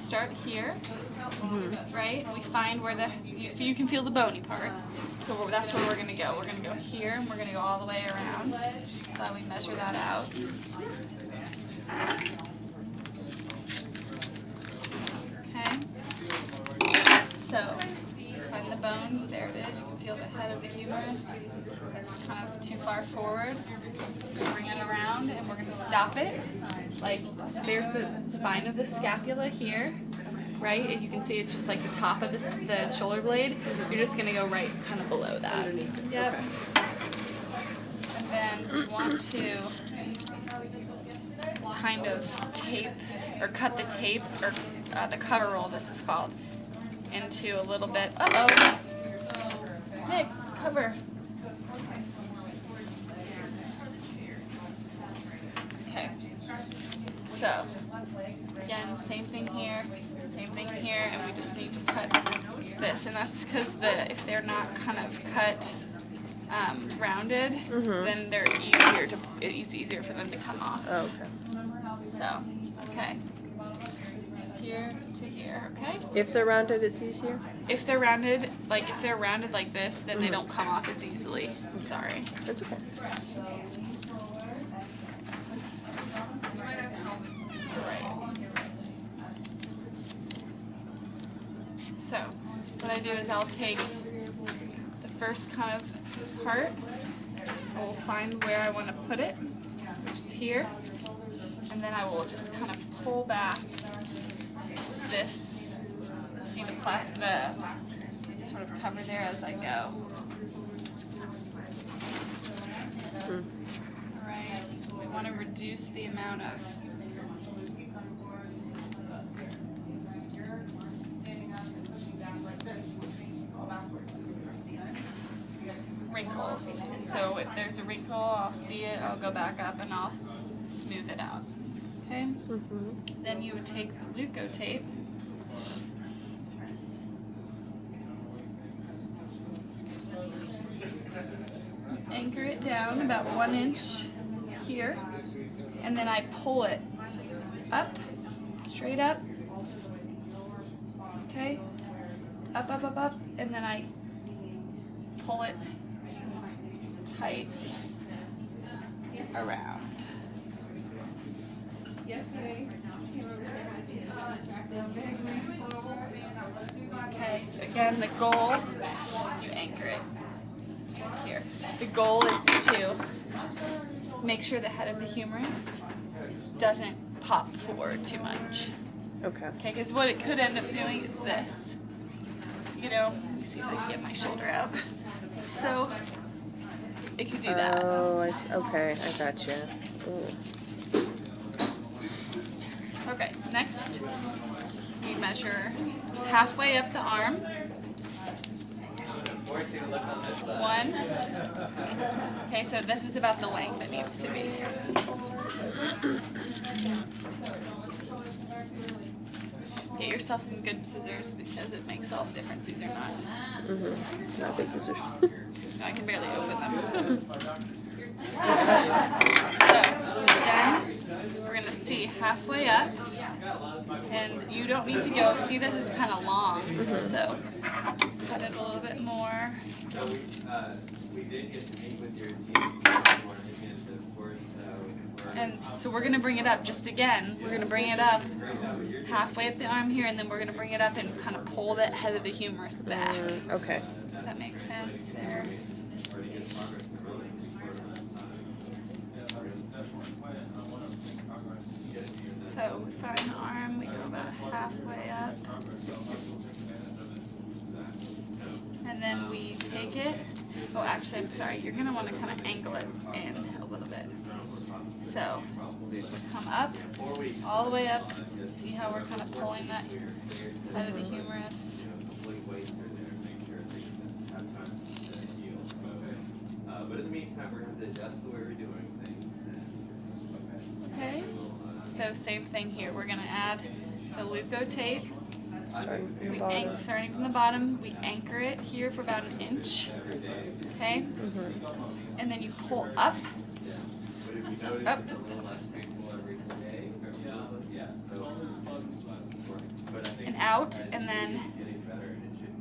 start here, right? We find where you can feel the bony part. So that's where we're going to go. We're going to go here, and we're going to go all the way around. So we measure that out. Okay. So find the bone. There it is. You can feel the head of the humerus. It's kind of too far forward. Bring it around, and we're going to stop it. Like, there's the spine of the scapula here, right? And you can see it's just like the top of the shoulder blade. You're just going to go right kind of below that. Yep. Okay. And then we want to kind of tape, or cut the tape, or the cover roll, this is called, into a little bit. Uh-oh. Nick, cover. Okay. So, again, same thing here, and we just need to cut this, and that's because if they're not kind of cut rounded, then it's easier for them to come off. Oh, okay. So, okay. Here to here, okay? If they're rounded, it's easier? If they're rounded like this, then they don't come off as easily. Sorry. That's okay. So, what I do is I'll take the first kind of part, I'll find where I want to put it, which is here, and then I will just kind of pull back this, see the sort of cover there as I go. Alright, we want to reduce the amount of wrinkles. So if there's a wrinkle, I'll see it, I'll go back up and I'll smooth it out. Okay? Then you would take the Leukotape, anchor it down about 1 inch here, and then I pull it up, straight up, okay? Up, up, up, up, and then I pull it tight around. Okay, again, the goal, you anchor it here. The goal is to make sure the head of the humerus doesn't pop forward too much. Okay. Okay, because what it could end up doing is this. You know, let me see if I can get my shoulder out. So, it could do that. Oh, okay, I gotcha. Ooh. Okay, next, we measure halfway up the arm. 1. Okay, so this is about the length it needs to be. Get yourself some good scissors because it makes all the difference these are not. Not good scissors. I can barely open them. So, again, we're going to see halfway up, and you don't need to go, see this is kind of long, so cut it a little bit more. We did get to meet with your team against, of course. And so we're going to bring it up just again. We're going to bring it up halfway up the arm here, and then we're going to bring it up and kind of pull that head of the humerus back. Okay. Does that make sense there? So we find the arm, we go about halfway up. And then we take it. Oh, actually, I'm sorry. You're going to want to kind of angle it in a little bit. So we come up, all the way up. See how we're kind of pulling that out of the humerus. But in the meantime, we're going to adjust the way we're doing things. Okay. So same thing here. We're going to add the Leukotape. Starting from the bottom, we anchor it here for about 1 inch. Okay? And then you pull up. Up. out, and then getting better, and it should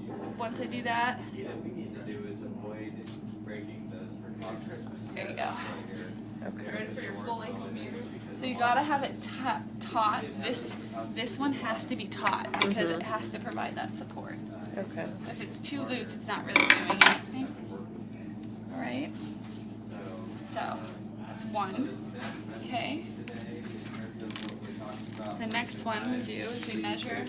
continue. once I do that, Key that we need to do is avoid breaking those precautions. there you go. Okay. Ready for your full length view? So you gotta have it taut. This one has to be taut because it has to provide that support. Okay. If it's too loose, it's not really doing anything. All right. So that's one. Okay. The next one we do is we measure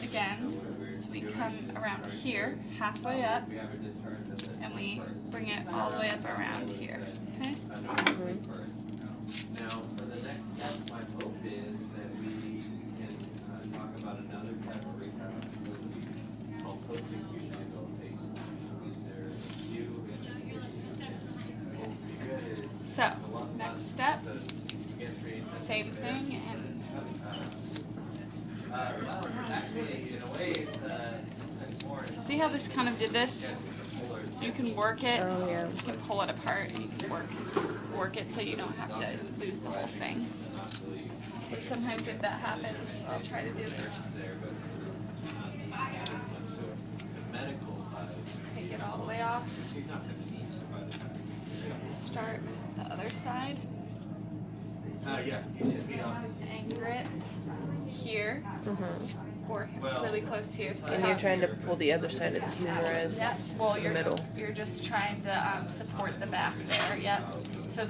again. So we come around here, halfway up, and we bring it all the way up around here. Okay. Now, for the next step, my hope is that we can talk about another type of rehabilitation called post-acute rehabilitation. So next step, same thing, and well, actually, in a way, it's more. see how this kind of did this? You can work it. Oh, yeah. You can pull it apart and you can work it so you don't have to lose the whole thing. So sometimes if that happens, I'll try to do this. Take it all the way off. Start the other side. Yeah, you should be on. Anchor it here or really close here. See And how you're it's trying to pull the other side of the humerus Yep. Well, to the you're middle. You're just trying to support the back there. Yep. So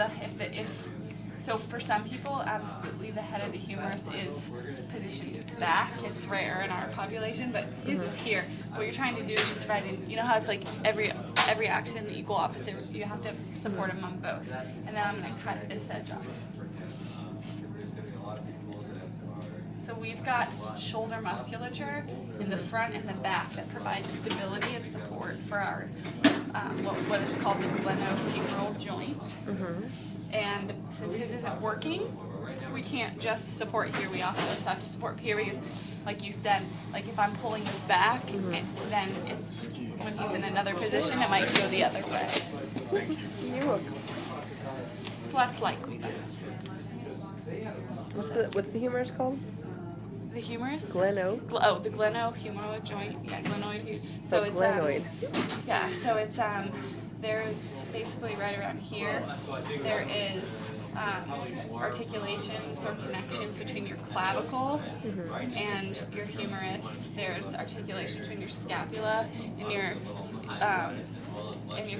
so for some people, absolutely, the head of the humerus is positioned back. It's rare in our population, but his is here. What you're trying to do is just find. You know how it's like every action equal opposite. You have to support them on both. And then I'm gonna cut this edge off. So we've got shoulder musculature in the front and the back that provides stability and support for our what is called the glenohumeral joint. And since his isn't working, we can't just support here. We also have to support here because, like you said, like if I'm pulling this back, then it's when he's in another position, it might go the other way. You're welcome. It's less likely though. What's the humerus called? The humerus? Gleno. The glenohumeral joint. Yeah, glenoid. So it's glenoid. yeah, so it's there's basically right around here. There is articulations or connections between your clavicle and your humerus. There's articulation between your scapula and your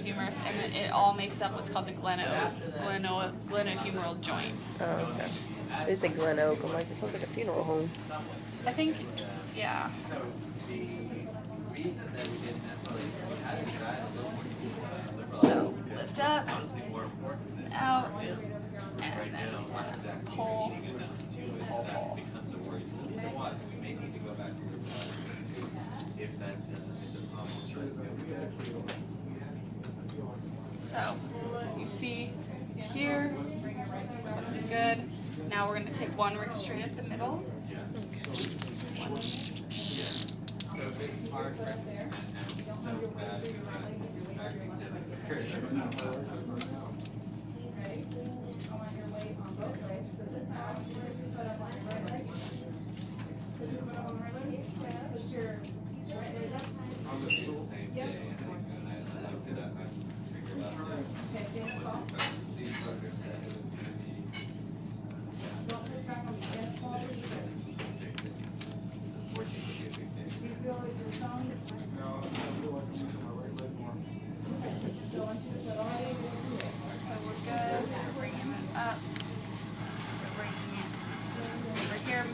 humerus, and it all makes up what's called the glenohumeral joint. Oh, okay. They say Glen Oak. I'm like, it sounds like a funeral home. I think, yeah. So lift up, and out, and then we want to pull. So you see here, looking good. Now we're going to take one straight at the middle.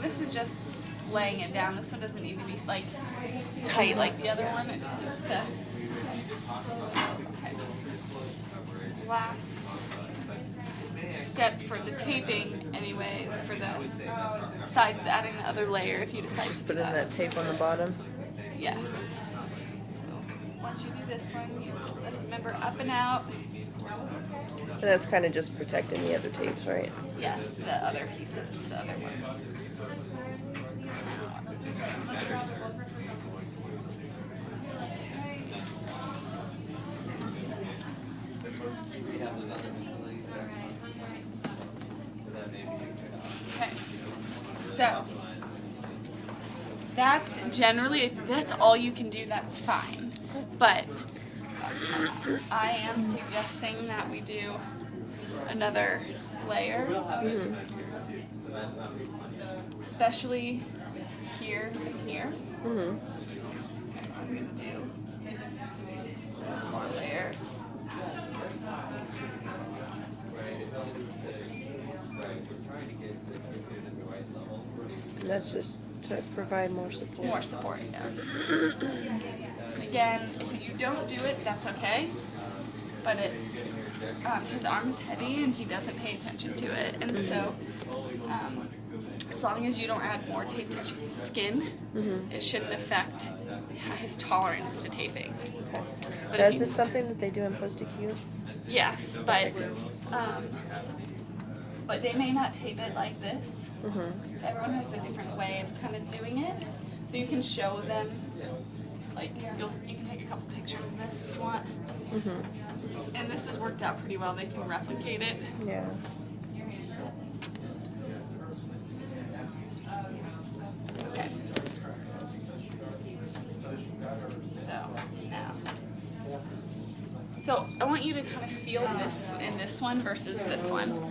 This is just laying it down. This one doesn't need to be like tight like the other one. It just needs to. Okay. Last step for the taping, anyways, for the sides, adding the other layer if you decide to Put in that tape on the bottom. Yes. So once you do this one, you remember up and out. And that's kind of just protecting the other tapes, right? Yes, the other pieces, the other one. Okay. So that's generally, if that's all you can do, that's fine. But I am suggesting that we do another layer, especially here and here. Mm-hmm. I'm gonna do one more layer. That's just to provide more support. More support, yeah. Again, if you don't do it, that's okay. But it's his arm is heavy and he doesn't pay attention to it, and so as long as you don't add more tape touching his skin, it shouldn't affect his tolerance to taping. Okay. But Now, if is you- this something that they do in post-acute? Yes, but they may not tape it like this. Everyone has a different way of kind of doing it, so you can show them. Like you can take a couple pictures of this if you want. And this has worked out pretty well. They can replicate it. Yeah. Okay. So now. So I want you to kind of feel this in this one versus this one.